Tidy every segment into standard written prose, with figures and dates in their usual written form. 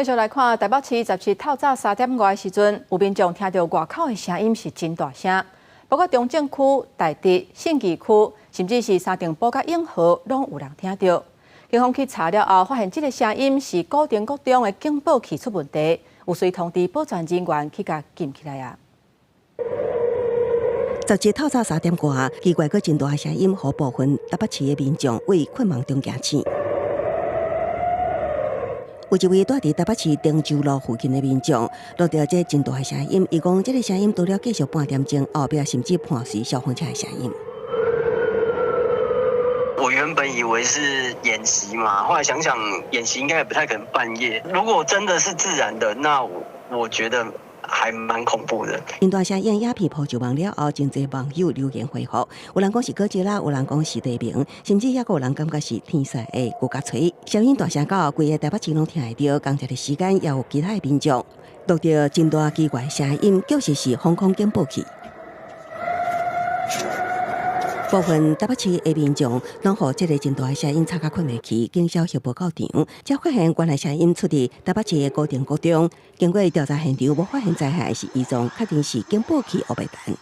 继续来看台北市17透早3点外的时阵，有民众听到外口的声音是真大声，包括中正区、大直、信义区，甚至是三重埔甲永和，拢有人听到。警方去查了后，发现这个声音是固定国中的警报器出问题，有随通知保全人员去甲禁起来啊。17透早3点外，奇怪个真大声音，互部分台北市的民众为困梦中惊醒。有一位住伫台北市汀州路附近的民众，录到这真大的声音，伊讲这个声音除了继续半点钟，后壁甚至伴随消防车的声音。我原本以为是演习嘛，后来想想演习应该也不太可能半夜。如果真的是自然的，那我觉得还蛮恐怖的。因大声影影片曝上网了后，真侪网友留言回复，有人讲是哥吉拉，有人讲是地名，甚至也有人感觉是天使的骨架锤。声音大声到规个台北市拢听得到，同一个时间也有其他的民众录到真大奇怪声音，确实是防空警报器。部分台北市的民众拢互这个真大的声音吵到困袂去，警消协报到场，才发现原来声音出自台北市的高电国中。经过调查现场，无发现灾害是异状，确定是警报器黑白弹。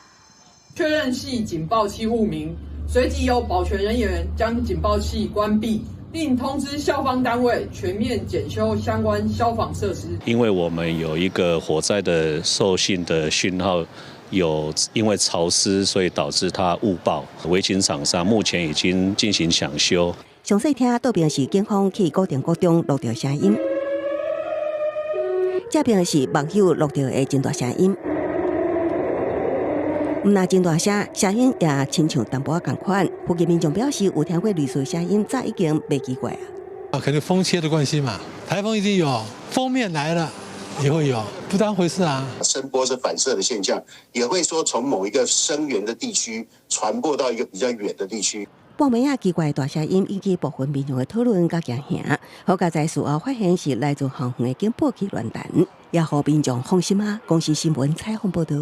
确认系警报器误鸣，随即由保全人员将警报器关闭，并通知消防单位全面检修相关消防设施。因为我们有一个火灾的受信的讯号。有因为潮湿，所以导致它误报。围裙厂商目前已经进行抢修。详细听倒边是警方去高电国中录到声音，这边是网友录到的真大声音。唔那真大声，声音也亲像淡薄仔同款。附近民众表示，有听过类似声音，早已经袂奇怪啊。可能风切的关系嘛，台风一定有，锋面来了。也会有，不当回事啊。声波是反射的现象，也会说从某一个声源的地区传播到一个比较远的地区。半暝奇怪的大声音引起部分民众的讨论甲惊吓，好佳在事后发现是来自航远的警报器乱弹，也互民众放心啊。公司新闻采访报道。